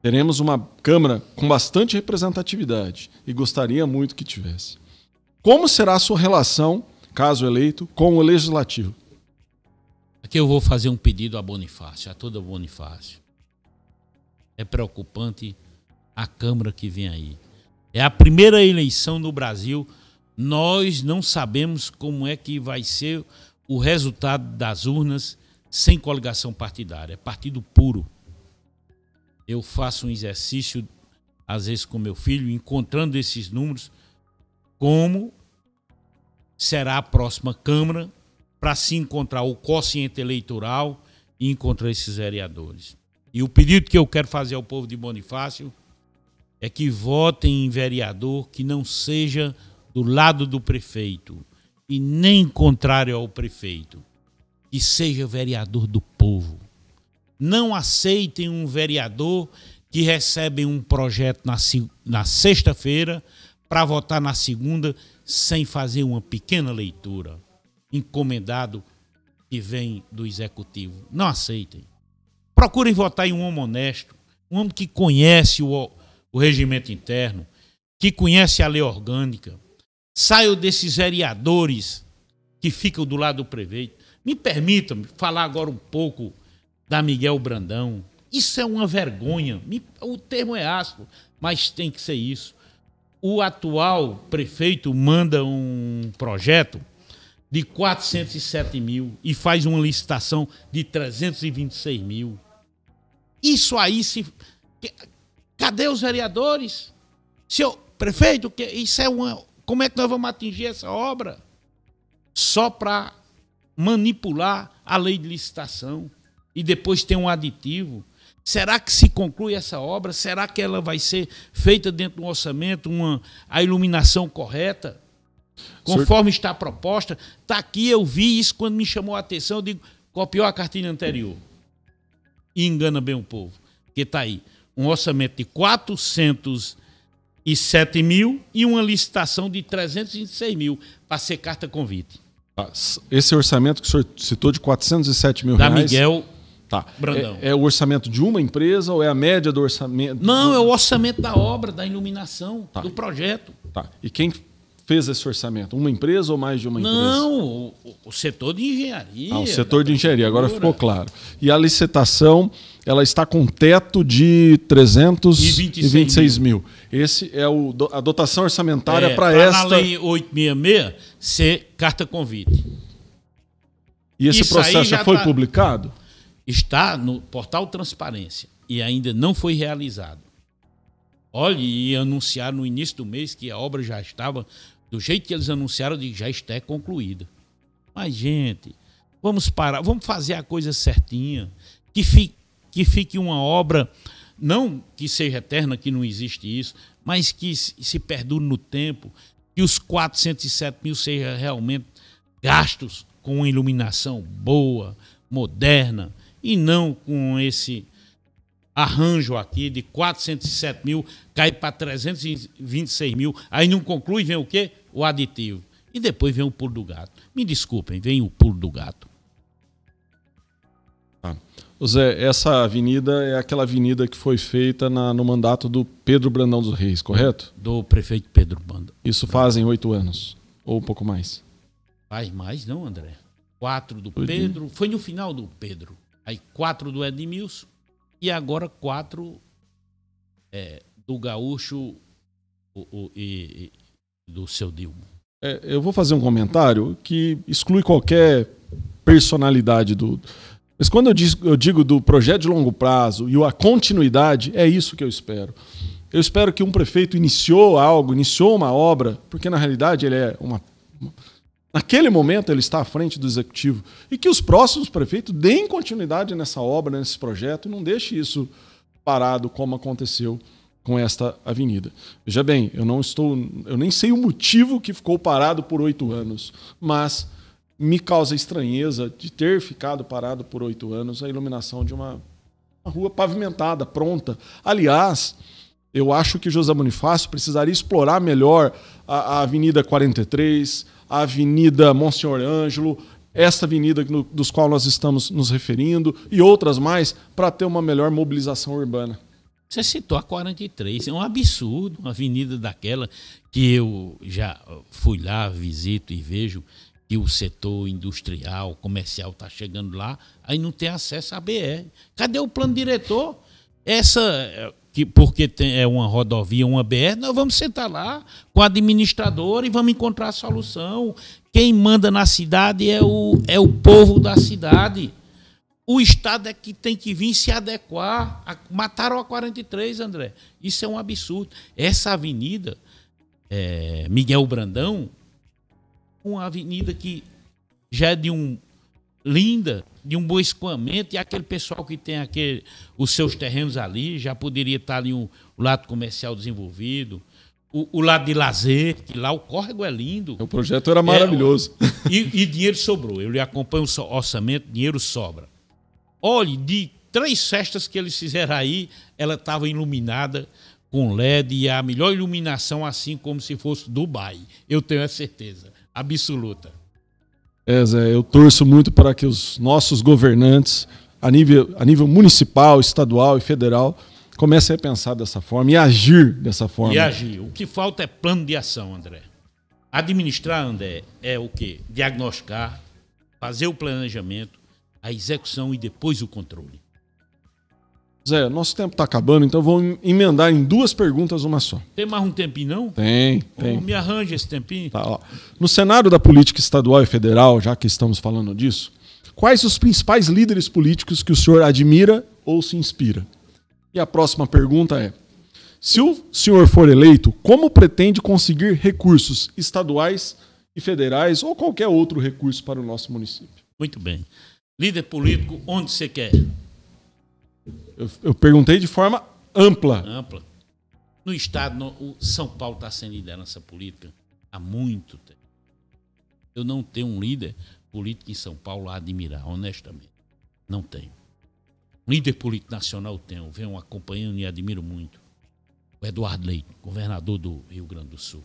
teremos uma Câmara com bastante representatividade e gostaria muito que tivesse. Como será a sua relação, caso eleito, com o Legislativo? Aqui eu vou fazer um pedido a Bonifácio, a toda Bonifácio. É preocupante a Câmara que vem aí. É a primeira eleição no Brasil. Nós não sabemos como é que vai ser o resultado das urnas sem coligação partidária. É partido puro. Eu faço um exercício, às vezes com meu filho, encontrando esses números, como será a próxima Câmara para se encontrar o quociente eleitoral e encontrar esses vereadores. E o pedido que eu quero fazer ao povo de Bonifácio é que votem em vereador que não seja do lado do prefeito e nem contrário ao prefeito, que seja vereador do povo. Não aceitem um vereador que recebe um projeto na sexta-feira para votar na segunda sem fazer uma pequena leitura, encomendado que vem do executivo. Não aceitem. Procurem votar em um homem honesto, um homem que conhece o regimento interno, que conhece a lei orgânica. Saiam desses vereadores que ficam do lado do prefeito. Me permitam falar agora um pouco da Miguel Brandão. Isso é uma vergonha. O termo é áspero, mas tem que ser isso. O atual prefeito manda um projeto de 407 mil e faz uma licitação de 326 mil. Isso aí, Cadê os vereadores? Senhor prefeito, isso é como é que nós vamos atingir essa obra? Só para manipular a lei de licitação e depois tem um aditivo. Será que se conclui essa obra? Será que ela vai ser feita dentro do orçamento, a iluminação correta, conforme está proposta? Está aqui, eu vi isso quando me chamou a atenção, eu digo, copiou a cartilha anterior. E engana bem o povo. Porque está aí, um orçamento de 407 mil e uma licitação de 326 mil para ser carta convite. Esse orçamento que o senhor citou de 407 mil da reais... Miguel Tá. Brandão. É o orçamento de uma empresa ou é a média do orçamento? Não, é o orçamento da obra, da iluminação, do projeto. Tá. E quem fez esse orçamento? Uma empresa ou mais de uma empresa? Não, o setor de engenharia. O setor de engenharia, agora ficou claro. E a licitação, ela está com teto de 326 mil. Esse é a dotação orçamentária para esta... Na lei 866, ser carta convite. E esse processo já foi publicado? Está no portal Transparência e ainda não foi realizado. Olha, e anunciaram no início do mês que a obra já estava, do jeito que eles anunciaram, de já está concluída. Mas, gente, vamos parar, vamos fazer a coisa certinha, que fique uma obra, não que seja eterna, que não existe isso, mas que se perdure no tempo, que os 407 mil sejam realmente gastos com uma iluminação boa, moderna, e não com esse arranjo aqui de 407 mil, cai para 326 mil, aí não conclui, vem o quê? O aditivo. E depois vem o pulo do gato. Me desculpem, vem o pulo do gato. Tá. Zé, essa avenida é aquela avenida que foi feita no mandato do Pedro Brandão dos Reis, correto? Do prefeito Pedro Brandão. Isso fazem 8 anos, ou um pouco mais. Faz mais não, André? 4 do Pedro, foi no final do Pedro. Aí 4 do Edmilson e agora 4 do Gaúcho e do seu Dilma. Eu vou fazer um comentário que exclui qualquer personalidade do... Mas quando eu digo do projeto de longo prazo e a continuidade, é isso que eu espero. Eu espero que um prefeito iniciou uma obra, porque na realidade ele é naquele momento ele está à frente do executivo, e que os próximos prefeitos deem continuidade nessa obra, nesse projeto, e não deixe isso parado como aconteceu com esta avenida. Veja bem, eu nem sei o motivo que ficou parado por 8 anos, mas me causa estranheza de ter ficado parado por 8 anos a iluminação de uma rua pavimentada, pronta. Aliás, eu acho que José Bonifácio precisaria explorar melhor a Avenida 43, a Avenida Monsenhor Ângelo, esta avenida dos qual nós estamos nos referindo, e outras mais, para ter uma melhor mobilização urbana. Você citou a 43, é um absurdo, uma avenida daquela que eu já fui lá, visito e vejo que o setor industrial, comercial está chegando lá, aí não tem acesso à BR. Cadê o plano diretor? Porque é uma rodovia, uma BR, nós vamos sentar lá com a administradora e vamos encontrar a solução. Quem manda na cidade é o povo da cidade. O Estado é que tem que vir se adequar. Mataram a 43, André. Isso é um absurdo. Essa avenida, Miguel Brandão, uma avenida que já é linda, de um bom escoamento, e aquele pessoal que tem os seus terrenos ali, já poderia estar ali o lado comercial desenvolvido, o lado de lazer, que lá o córrego é lindo. O projeto era maravilhoso. E dinheiro sobrou. Eu lhe acompanho o orçamento, dinheiro sobra. Olhe, de 3 festas que eles fizeram aí, ela estava iluminada com LED e a melhor iluminação, assim como se fosse Dubai. Eu tenho a certeza absoluta. Zé, eu torço muito para que os nossos governantes, a nível municipal, estadual e federal, comecem a pensar dessa forma e agir dessa forma. E agir. O que falta é plano de ação, André. Administrar, André, é o quê? Diagnosticar, fazer o planejamento, a execução e depois o controle. Zé, nosso tempo está acabando, então vou emendar em 2 perguntas uma só. Tem mais um tempinho, não? Tem. Me arranja esse tempinho. Tá, ó. No cenário da política estadual e federal, já que estamos falando disso, quais os principais líderes políticos que o senhor admira ou se inspira? E a próxima pergunta é: se o senhor for eleito, como pretende conseguir recursos estaduais e federais ou qualquer outro recurso para o nosso município? Muito bem. Líder político, onde você quer? Eu perguntei de forma ampla. Ampla. No estado, o São Paulo está sem liderança política há muito tempo. Eu não tenho um líder político em São Paulo a admirar, honestamente. Não tenho. Líder político nacional tenho, venho acompanhando e admiro muito. O Eduardo Leite, governador do Rio Grande do Sul.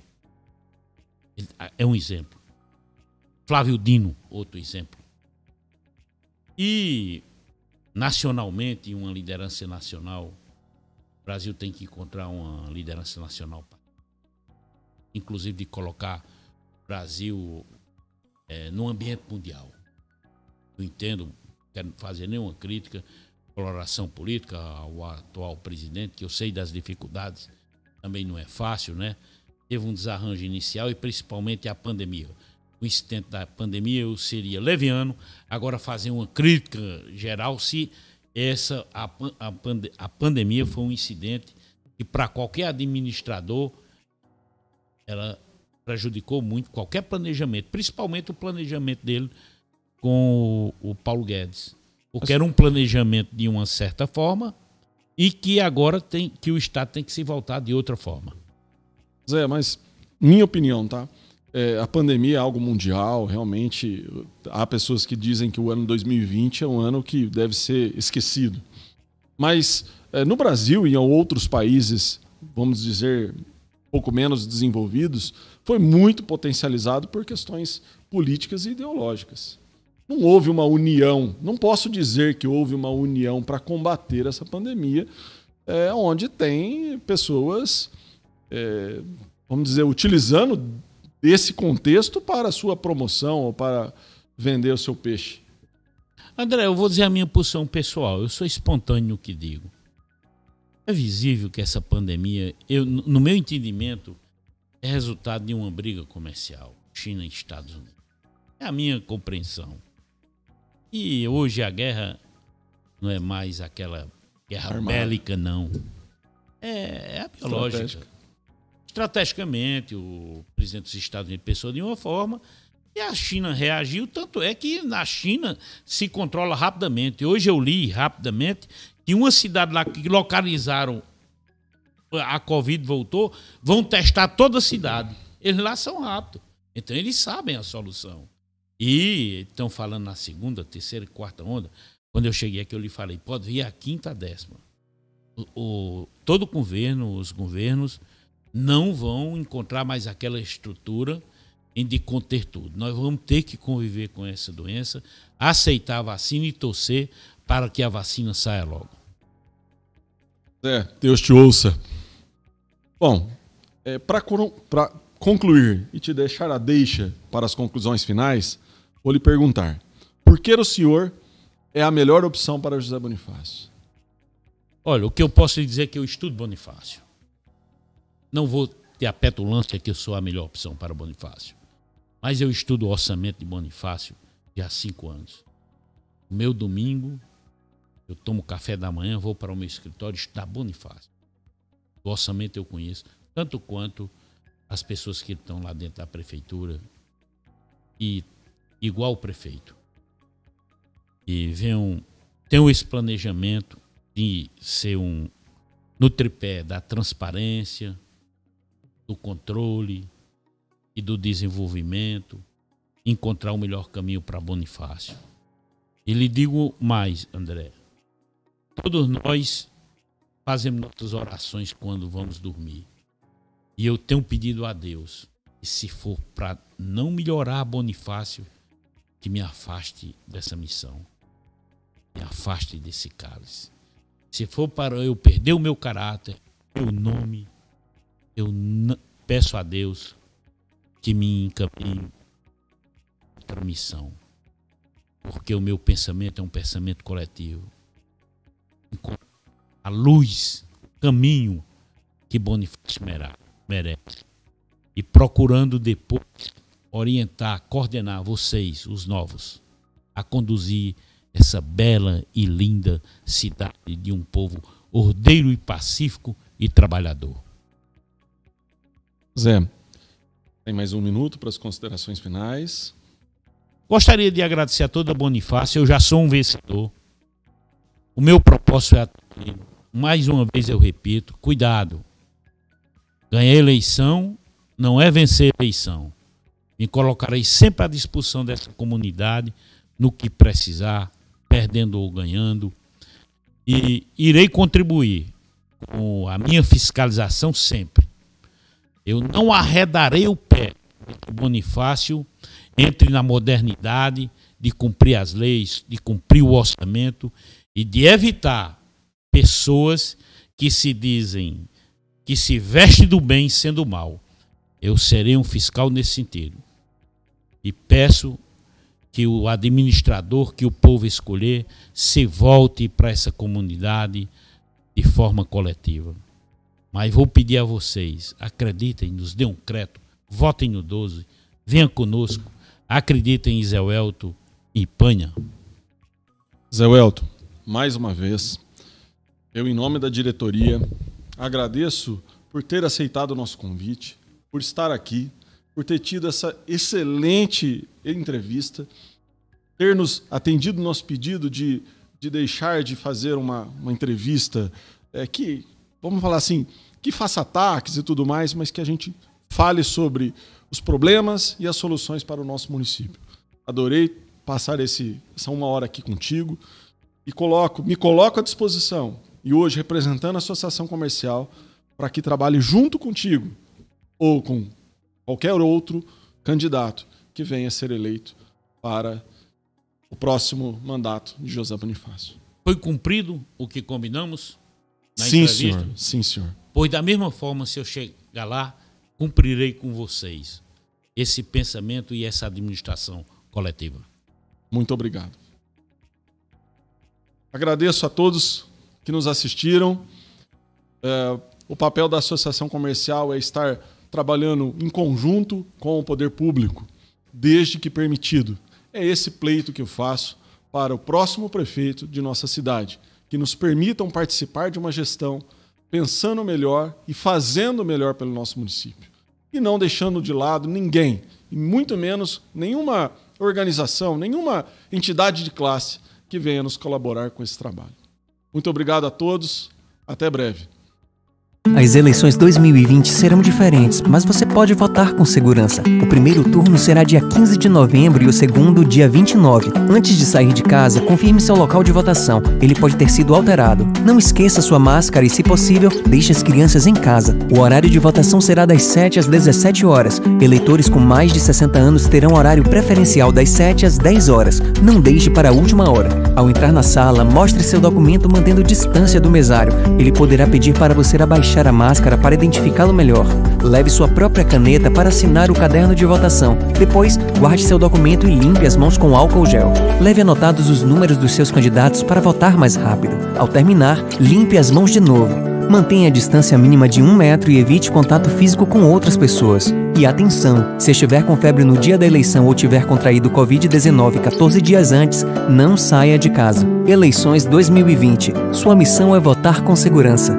Ele é um exemplo. Flávio Dino, outro exemplo. E, nacionalmente, uma liderança nacional, o Brasil tem que encontrar uma liderança nacional, inclusive de colocar o Brasil no ambiente mundial. Eu entendo, não quero fazer nenhuma crítica, coloração política ao atual presidente, que eu sei das dificuldades, também não é fácil, né? Teve um desarranjo inicial e principalmente a pandemia. O incidente da pandemia eu seria leviano, agora fazer uma crítica geral se a pandemia foi um incidente que para qualquer administrador ela prejudicou muito qualquer planejamento, principalmente o planejamento dele com o Paulo Guedes. Porque era um planejamento de uma certa forma e que agora que o Estado tem que se voltar de outra forma. Zé, mas minha opinião, tá? A pandemia é algo mundial, realmente. Há pessoas que dizem que o ano 2020 é um ano que deve ser esquecido. Mas no Brasil e em outros países, vamos dizer, pouco menos desenvolvidos, foi muito potencializado por questões políticas e ideológicas. Não houve uma união, não posso dizer que houve uma união para combater essa pandemia, onde tem pessoas, vamos dizer, utilizando desse contexto para a sua promoção ou para vender o seu peixe. André, eu vou dizer a minha posição pessoal, eu sou espontâneo no que digo. É visível que essa pandemia, no meu entendimento, é resultado de uma briga comercial, China e Estados Unidos. É a minha compreensão. E hoje a guerra não é mais aquela guerra armada, bélica, não. É a biológica. Estrategicamente, o presidente dos Estados Unidos pensou de uma forma e a China reagiu, tanto é que na China se controla rapidamente. Hoje eu li rapidamente que uma cidade lá que localizaram a Covid voltou, vão testar toda a cidade. Eles lá são rápidos, então eles sabem a solução. E estão falando na segunda, terceira e quarta onda. Quando eu cheguei aqui eu lhe falei, pode vir a quinta, a 10ª. Todo governo, os governos não vão encontrar mais aquela estrutura de conter tudo. Nós vamos ter que conviver com essa doença, aceitar a vacina e torcer para que a vacina saia logo. Deus te ouça. Bom, para concluir e te deixar a deixa para as conclusões finais, vou lhe perguntar, por que o senhor é a melhor opção para José Bonifácio? Olha, o que eu posso lhe dizer é que eu estudo Bonifácio. Não vou ter a petulância que eu sou a melhor opção para Bonifácio. Mas eu estudo o orçamento de Bonifácio já há 5 anos. No meu domingo, eu tomo café da manhã, vou para o meu escritório estudar Bonifácio. O orçamento eu conheço, tanto quanto as pessoas que estão lá dentro da prefeitura e igual o prefeito. E tenho esse planejamento de ser no tripé da transparência, do controle e do desenvolvimento, encontrar o melhor caminho para Bonifácio. E lhe digo mais, André, todos nós fazemos nossas orações quando vamos dormir. E eu tenho pedido a Deus, que se for para não melhorar Bonifácio, que me afaste dessa missão, me afaste desse cálice. Se for para eu perder o meu caráter, meu nome, eu peço a Deus que me encaminhe para a missão. Porque o meu pensamento é um pensamento coletivo. A luz, o caminho que Bonifácio merece. E procurando depois orientar, coordenar vocês, os novos, a conduzir essa bela e linda cidade de um povo ordeiro e pacífico e trabalhador. Zé, tem mais um minuto para as considerações finais. Gostaria de agradecer a toda a Bonifácio. Eu já sou um vencedor. O meu propósito é atender. Mais uma vez eu repito, cuidado. Ganhar eleição não é vencer a eleição. Me colocarei sempre à disposição dessa comunidade no que precisar, perdendo ou ganhando. E irei contribuir com a minha fiscalização sempre. Eu não arredarei o pé que Bonifácio entre na modernidade de cumprir as leis, de cumprir o orçamento e de evitar pessoas que se dizem, que se vestem do bem sendo mal. Eu serei um fiscal nesse sentido. E peço que o administrador que o povo escolher se volte para essa comunidade de forma coletiva. Mas vou pedir a vocês, acreditem, nos dê um crédito, votem no 12, venham conosco, acreditem em Zé Welto e Panha. Zé Welto, mais uma vez, eu, em nome da diretoria, agradeço por ter aceitado o nosso convite, por estar aqui, por ter tido essa excelente entrevista, ter nos atendido o nosso pedido de deixar de fazer uma entrevista que, vamos falar assim, que faça ataques e tudo mais, mas que a gente fale sobre os problemas e as soluções para o nosso município. Adorei passar essa 1 hora aqui contigo e me coloco à disposição, e hoje representando a Associação Comercial, para que trabalhe junto contigo ou com qualquer outro candidato que venha a ser eleito para o próximo mandato de José Bonifácio. Foi cumprido o que combinamos na Sim, entrevista? senhor. Sim, senhor. Pois da mesma forma, se eu chegar lá, cumprirei com vocês esse pensamento e essa administração coletiva. Muito obrigado. Agradeço a todos que nos assistiram. O papel da Associação Comercial é estar trabalhando em conjunto com o poder público, desde que permitido. É esse pleito que eu faço para o próximo prefeito de nossa cidade, que nos permitam participar de uma gestão pensando melhor e fazendo melhor pelo nosso município. E não deixando de lado ninguém, e muito menos nenhuma organização, nenhuma entidade de classe que venha nos colaborar com esse trabalho. Muito obrigado a todos, até breve. As eleições 2020 serão diferentes, mas você pode votar com segurança. O primeiro turno será dia 15 de novembro e o segundo dia 29. Antes de sair de casa, confirme seu local de votação. Ele pode ter sido alterado. Não esqueça sua máscara e, se possível, deixe as crianças em casa. O horário de votação será das 7 às 17 horas. Eleitores com mais de 60 anos terão horário preferencial das 7 às 10 horas. Não deixe para a última hora. Ao entrar na sala, mostre seu documento mantendo distância do mesário. Ele poderá pedir para você abaixar a máscara para identificá-lo melhor. Leve sua própria caneta para assinar o caderno de votação. Depois, guarde seu documento e limpe as mãos com álcool gel. Leve anotados os números dos seus candidatos para votar mais rápido. Ao terminar, limpe as mãos de novo. Mantenha a distância mínima de 1 metro e evite contato físico com outras pessoas. E atenção, se estiver com febre no dia da eleição ou tiver contraído Covid-19 14 dias antes, não saia de casa. Eleições 2020. Sua missão é votar com segurança.